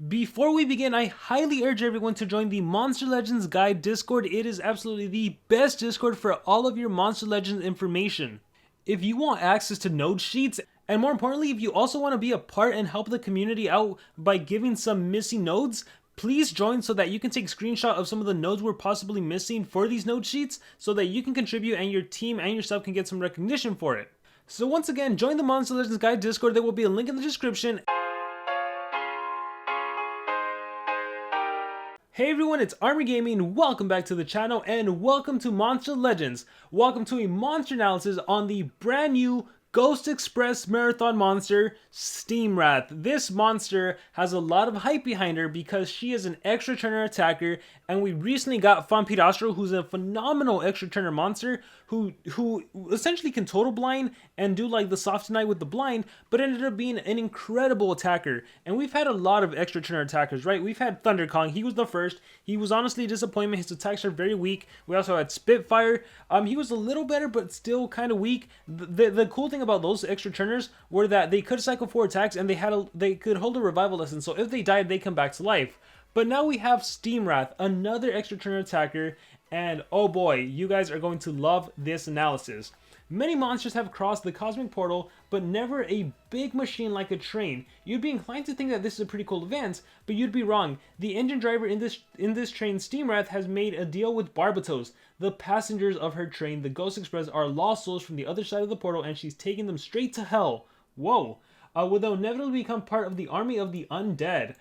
Before we begin, I highly urge everyone to join the Monster Legends Guide Discord. It is absolutely the best Discord for all of your Monster Legends information. If you want access to node sheets, and more importantly, if you also want to be a part and help the community out by giving some missing nodes, please join so that you can take screenshot of some of the nodes we're possibly missing for these node sheets so that you can contribute and your team and yourself can get some recognition for it. So once again, join the Monster Legends Guide Discord. There will be a link in the description. Hey everyone, it's Army Gaming. Welcome back to the channel and welcome to Monster Legends. Welcome to a monster analysis on the brand new Ghost Express Marathon monster, Steamwrath. This monster has a lot of hype behind her because she is an extra turner attacker, and we recently got Vampirastro, who's a phenomenal extra turner monster who essentially can total blind and do like the soft deny with the blind, but ended up being an incredible attacker. And we've had a lot of extra turner attackers, right? We've had Thunder Kong. He was the first. He was honestly a disappointment. His attacks are very weak. We also had Spitfire. He was a little better, but still kind of weak. The cool thing about those extra turners were that they could cycle 4 attacks and they could hold a revival lesson, so if they died, they come back to life. But now we have Steamwrath, another extra turner attacker, and oh boy, you guys are going to love this analysis. Many monsters have crossed the cosmic portal, but never a big machine like a train. You'd be inclined to think that this is a pretty cool event, but you'd be wrong. The engine driver in this train, Steamwrath, has made a deal with Barbatos. The passengers of her train, the Ghost Express, are lost souls from the other side of the portal, and she's taking them straight to hell. Whoa. Will they'll inevitably become part of the army of the undead.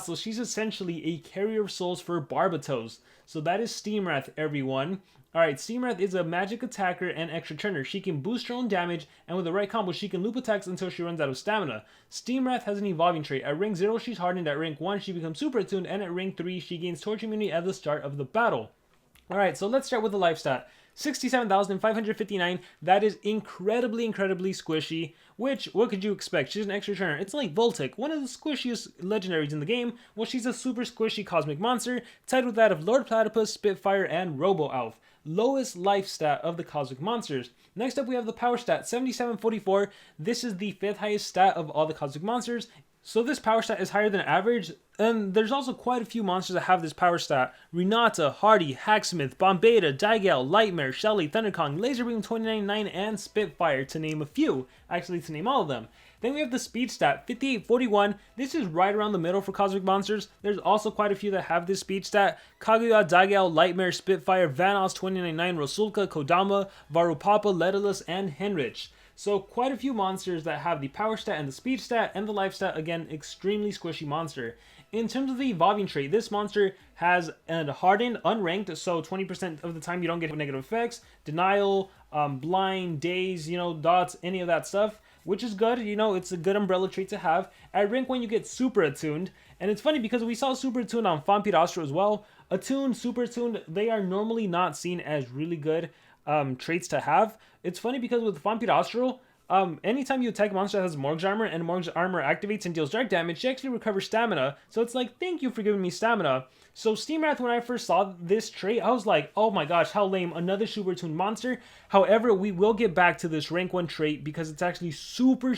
So she's essentially a carrier of souls for Barbatos. So that is Steamwrath, everyone. Alright, Steamwrath is a magic attacker and extra turner. She can boost her own damage, and with the right combo, she can loop attacks until she runs out of stamina. Steamwrath has an evolving trait. At rank 0, she's hardened. At rank 1, she becomes super attuned, and at rank 3, she gains torture immunity at the start of the battle. Alright, so let's start with the life stat. 67,559. That is incredibly squishy, which, what could you expect? She's an extra turner. It's like Voltic, one of the squishiest legendaries in the game. Well, she's a super squishy cosmic monster, tied with that of Lord Platypus, Spitfire, and Robo-Elf. Lowest life stat of the cosmic monsters. Next up, we have the power stat, 7744. This is the 5th highest stat of all the cosmic monsters. So this power stat is higher than average, and there's also quite a few monsters that have this power stat. Renata, Hardy, Hacksmith, Bombeta, Digale, Lightmare, Shelly, Thunderkong, Laserbeam 2099, and Spitfire, to name a few. Actually, to name all of them. Then we have the speed stat, 5841. This is right around the middle for cosmic monsters. There's also quite a few that have this speed stat. Kaguya, Digale, Lightmare, Spitfire, Vanoss 2099, Rosulka, Kodama, Varupapa, Ledalus, and Henrich. So quite a few monsters that have the power stat and the speed stat and the life stat. Again, extremely squishy monster. In terms of the evolving trait, this monster has a hardened, unranked, so 20% of the time you don't get negative effects, denial, blind, daze, dots, any of that stuff, which is good. It's a good umbrella trait to have. At rank 1, you get super attuned, and it's funny because we saw super attuned on Vampirastro as well. Attuned, super attuned, they are normally not seen as really good traits to have. It's funny because with Vampirastro, anytime you attack a monster that has Morg's armor and Morg's armor activates and deals dark damage, she actually recovers stamina. So it's like, thank you for giving me stamina. So Steamwrath, when I first saw this trait, I was like, oh my gosh, how lame, another super tuned monster. However, we will get back to this rank 1 trait because it's actually super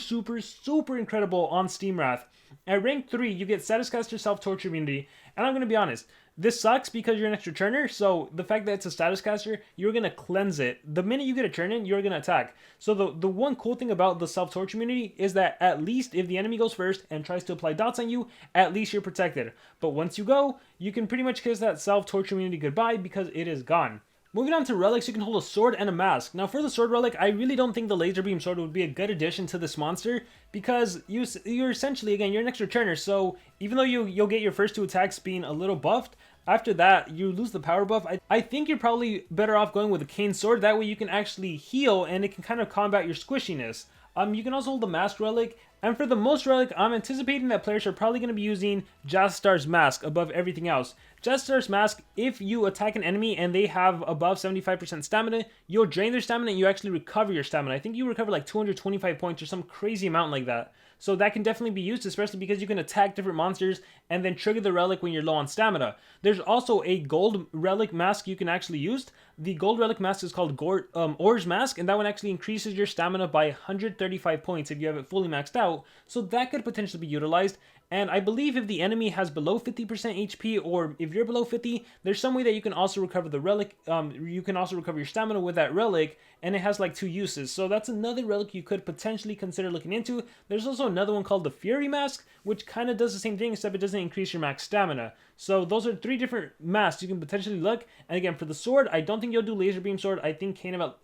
incredible on Steamwrath. At rank 3, you get Statuscaster self-torture immunity, and I'm going to be honest, this sucks because you're an extra turner, so the fact that it's a status caster, you're going to cleanse it. The minute you get a turn in, you're going to attack. So the one cool thing about the self-torture immunity is that at least if the enemy goes first and tries to apply dots on you, at least you're protected. But once you go, you can pretty much kiss that self-torture immunity goodbye because it is gone. Moving on to relics, you can hold a sword and a mask. Now for the sword relic, I really don't think the laser beam sword would be a good addition to this monster because you're essentially, again, you're an extra turner, so even though you'll get your first 2 attacks being a little buffed, after that, you lose the power buff. I think you're probably better off going with a cane sword. That way you can actually heal and it can kind of combat your squishiness. You can also hold the mask relic. And for the most relic, I'm anticipating that players are probably going to be using Jastar's Mask above everything else. Jastar's Mask, if you attack an enemy and they have above 75% stamina, you'll drain their stamina and you actually recover your stamina. I think you recover like 225 points or some crazy amount like that. So that can definitely be used, especially because you can attack different monsters and then trigger the relic when you're low on stamina. There's also a gold relic mask you can actually use. The gold relic mask is called Or's Mask, and that one actually increases your stamina by 135 points if you have it fully maxed out. So that could potentially be utilized. And I believe if the enemy has below 50% HP, or if you're below 50, there's some way that you can also recover the relic. You can also recover your stamina with that relic, and it has like 2 uses. So that's another relic you could potentially consider looking into. There's also another one called the Fury Mask, which kind of does the same thing, except it doesn't increase your max stamina. So those are 3 different masks you can potentially look. And again, for the sword, I don't think you'll do Laser Beam Sword. I think Cane of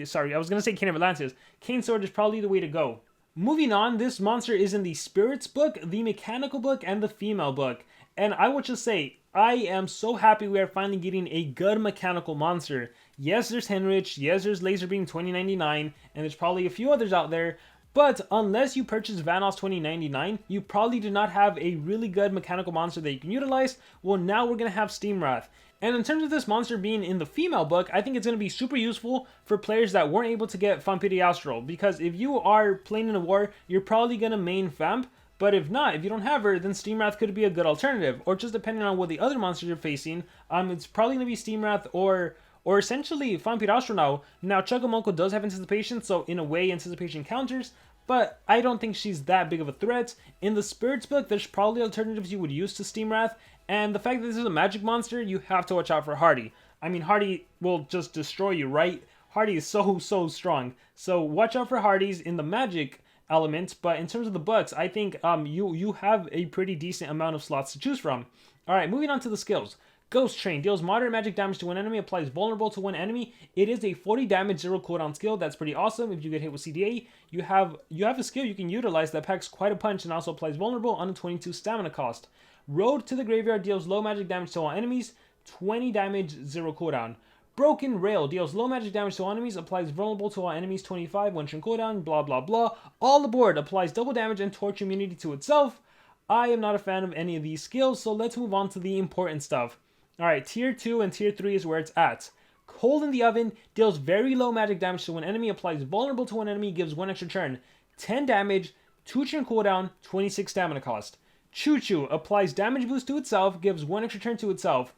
sorry, I was gonna say Cane of Atlantis. Cane Sword is probably the way to go. Moving on, this monster is in the Spirits book, the Mechanical book, and the Female book. And I will just say, I am so happy we are finally getting a good mechanical monster. Yes, there's Henrich, yes, there's Laser Beam 2099, and there's probably a few others out there. But unless you purchase Vanoss 2099, you probably do not have a really good mechanical monster that you can utilize. Well, now we're going to have Steamwrath. And in terms of this monster being in the female book, I think it's going to be super useful for players that weren't able to get Vampire Astral. Because if you are playing in a war, you're probably going to main Vamp. But if not, if you don't have her, then Steamwrath could be a good alternative. Or just depending on what the other monsters you're facing, it's probably going to be Steamwrath or essentially Vampire Astral now. Now, Chugamonko does have Anticipation, so in a way, Anticipation counters. But I don't think she's that big of a threat. In the Spirits book, there's probably alternatives you would use to Steamwrath. And the fact that this is a magic monster, you have to watch out for Hardy. I mean, Hardy will just destroy you, right? Hardy is so strong. So watch out for Hardys in the magic element. But in terms of the books, I think you have a pretty decent amount of slots to choose from. Alright, moving on to the skills. Ghost Train deals moderate magic damage to one enemy, applies vulnerable to one enemy. It is a 40 damage, 0 cooldown skill. That's pretty awesome. If you get hit with CDA, you have a skill you can utilize that packs quite a punch and also applies vulnerable on a 22 stamina cost. Road to the Graveyard deals low magic damage to all enemies, 20 damage, 0 cooldown. Broken Rail deals low magic damage to all enemies, applies vulnerable to all enemies, 25, 1 turn cooldown, blah blah blah. All aboard applies double damage and torch immunity to itself. I am not a fan of any of these skills, so let's move on to the important stuff. Alright, tier 2 and tier 3 is where it's at. Cold in the Oven deals very low magic damage to one enemy, applies vulnerable to one enemy, gives 1 extra turn. 10 damage, 2 turn cooldown, 26 stamina cost. Choo Choo applies damage boost to itself, gives 1 extra turn to itself.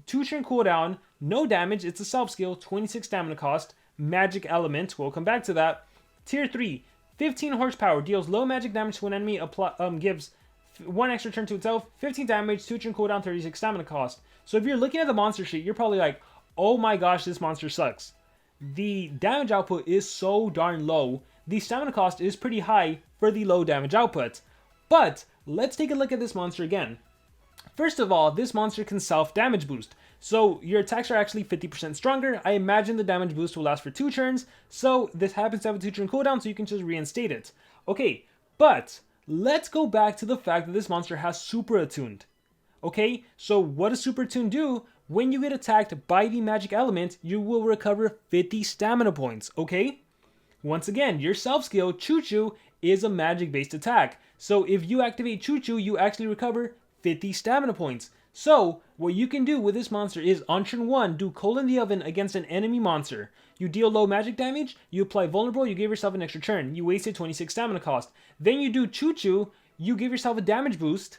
2 turn cooldown, no damage, it's a self skill, 26 stamina cost. Magic Element, we'll come back to that. Tier 3, 15 horsepower, deals low magic damage to an enemy, gives 1 extra turn to itself, 15 damage, 2 turn cooldown, 36 stamina cost. So if you're looking at the monster sheet, you're probably like, oh my gosh, this monster sucks. The damage output is so darn low. The stamina cost is pretty high for the low damage output. But let's take a look at this monster again. First of all, this monster can self-damage boost. So your attacks are actually 50% stronger. I imagine the damage boost will last for 2 turns. So this happens to have a 2 turn cooldown, so you can just reinstate it. Okay, but let's go back to the fact that this monster has Super Attuned. Okay, so what does Super Attune do? When you get attacked by the magic element, you will recover 50 stamina points, okay? Once again, your self skill, Choo Choo, is a magic based attack. So if you activate Choo Choo, you actually recover 50 stamina points. So what you can do with this monster is on turn 1, do Cold in the Oven against an enemy monster. You deal low magic damage, you apply vulnerable, you give yourself an extra turn. You wasted 26 stamina cost. Then you do Choo Choo, you give yourself a damage boost.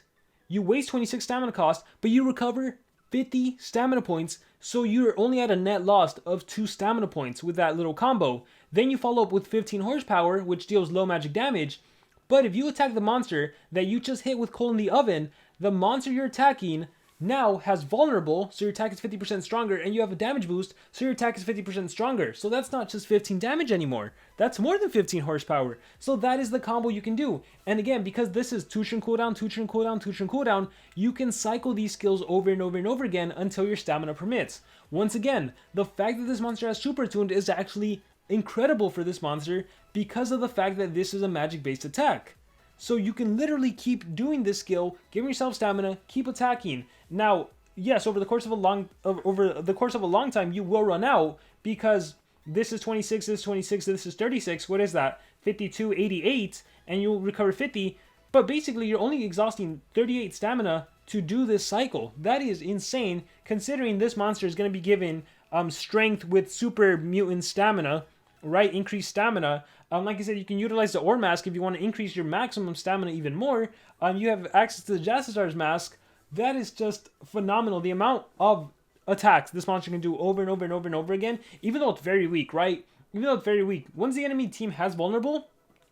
You waste 26 stamina cost, but you recover 50 stamina points, so you're only at a net loss of 2 stamina points with that little combo. Then you follow up with 15 horsepower, which deals low magic damage. But if you attack the monster that you just hit with Cold in the Oven, the monster you're attacking now has vulnerable, so your attack is 50% stronger, and you have a damage boost, so your attack is 50% stronger. So that's not just 15 damage anymore. That's more than 15 horsepower. So that is the combo you can do. And again, because this is 2 turn cooldown, 2 turn cooldown, 2 turn cooldown, you can cycle these skills over and over and over again until your stamina permits. Once again, the fact that this monster has Super Attuned is actually incredible for this monster because of the fact that this is a magic-based attack. So you can literally keep doing this skill, giving yourself stamina, keep attacking. Now, yes, over the course of a long time, you will run out because this is 26, this is 26, this is 36. What is that? 52, 88, and you'll recover 50. But basically, you're only exhausting 38 stamina to do this cycle. That is insane, considering this monster is going to be given strength with super mutant stamina, right? Increased stamina. Like I said, you can utilize the Ore Mask if you want to increase your maximum stamina even more. You have access to the Jazzstar's Mask. That is just phenomenal. The amount of attacks this monster can do over and over and over and over again, even though it's very weak, right? Even though it's very weak. Once the enemy team has vulnerable,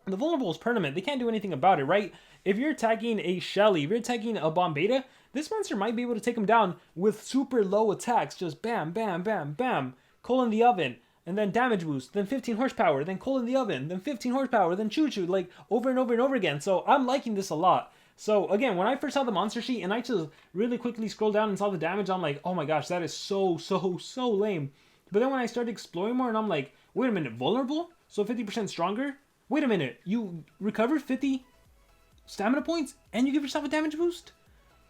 the vulnerable is permanent. They can't do anything about it, right? if you're attacking a Shelly, if you're attacking a Bomb Beta, this monster might be able to take him down with super low attacks. Just bam, bam, bam, bam. Coal in the oven, and then damage boost, then 15 horsepower, then coal in the oven, then 15 horsepower, then choo-choo, like over and over and over again. So I'm liking this a lot. So again, when I first saw the monster sheet and I just really quickly scrolled down and saw the damage, I'm like, oh my gosh, that is so lame. But then when I started exploring more and I'm like, wait a minute, vulnerable? So 50% stronger? Wait a minute, you recover 50 stamina points and you give yourself a damage boost?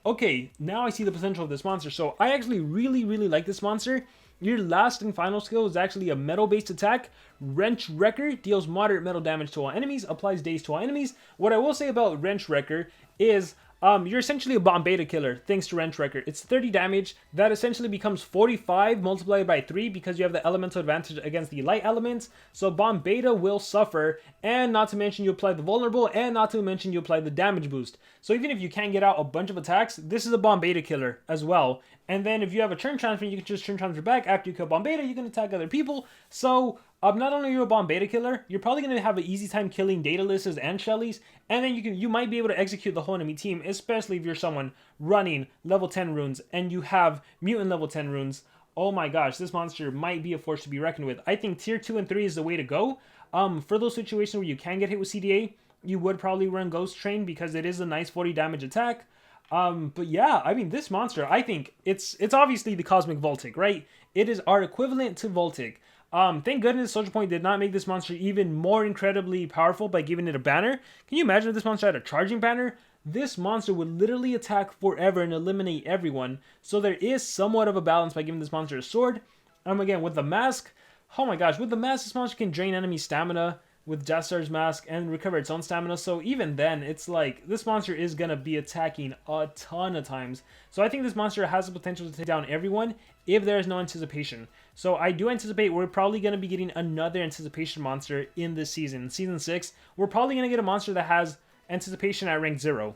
Okay, now I see the potential of this monster. So I actually really like this monster. Your last and final skill is actually a metal-based attack. Wrench Wrecker deals moderate metal damage to all enemies, applies daze to all enemies. What I will say about Wrench Wrecker is you're essentially a Bomb Beta killer thanks to Wrench Wrecker. It's 30 damage. That essentially becomes 45 multiplied by 3 because you have the elemental advantage against the light elements. So Bomb Beta will suffer, and not to mention you apply the vulnerable, and not to mention you apply the damage boost. So even if you can't get out a bunch of attacks, this is a Bomb Beta killer as well. And then if you have a turn transfer, you can just turn transfer back. After you kill Bomb Beta, you can attack other people. So not only are you a Bomb Beta killer, you're probably going to have an easy time killing Daedalus and Shellys. And then you might be able to execute the whole enemy team, especially if you're someone running level 10 runes and you have mutant level 10 runes. Oh my gosh, this monster might be a force to be reckoned with. I think tier 2 and 3 is the way to go. For those situations where you can get hit with CDA, you would probably run Ghost Train because it is a nice 40 damage attack. But yeah, I mean, this monster, I think it's obviously the Cosmic Voltic, right? It is our equivalent to Voltic. Thank goodness Social Point did not make this monster even more incredibly powerful by giving it a banner. Can you imagine if this monster had a charging banner? This monster would literally attack forever and eliminate everyone. So there is somewhat of a balance by giving this monster a sword. Again, with the mask, oh my gosh, with the mask, this monster can drain enemy stamina with Deathstar's mask and recover its own stamina. So even then, it's like this monster is going to be attacking a ton of times. So I think this monster has the potential to take down everyone if there is no anticipation. So I do anticipate we're probably going to be getting another anticipation monster in this season. Season 6, we're probably going to get a monster that has anticipation at rank 0.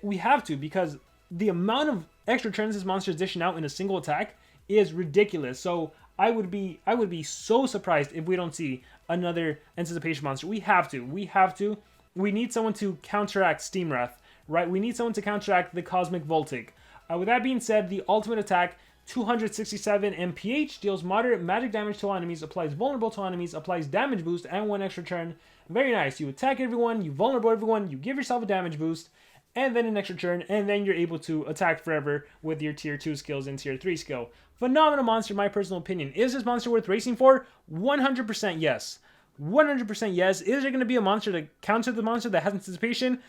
We have to, because the amount of extra turns this monster is dishing out in a single attack is ridiculous. So I would be so surprised if we don't see another anticipation monster. We have to. We need someone to counteract Steamwrath, right? We need someone to counteract the Cosmic Voltic. With that being said, the ultimate attack, 267 MPH, deals moderate magic damage to all enemies, applies vulnerable to all enemies, applies damage boost, and 1 extra turn. Very nice. You attack everyone, you vulnerable everyone, you give yourself a damage boost, and then an extra turn, and then you're able to attack forever with your tier 2 skills and tier 3 skill. Phenomenal monster, my personal opinion. Is this monster worth racing for? 100% yes. 100% yes. Is there going to be a monster to counter the monster that has anticipation?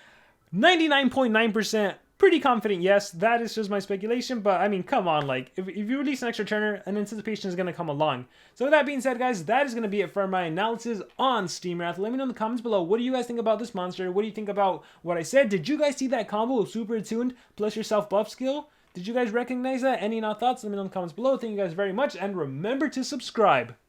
99.9% pretty confident yes. That is just my speculation, but I mean, come on, like, if you release an extra turner, an anticipation is going to come along. So with that being said, guys, that is going to be it for my analysis on Steamwrath. Let me know in the comments below, what do you guys think about this monster? What do you think about what I said? Did you guys see that combo of super attuned plus your self buff skill? Did you guys recognize that? Any thoughts? Let me know in the comments below. Thank you guys very much, and remember to subscribe.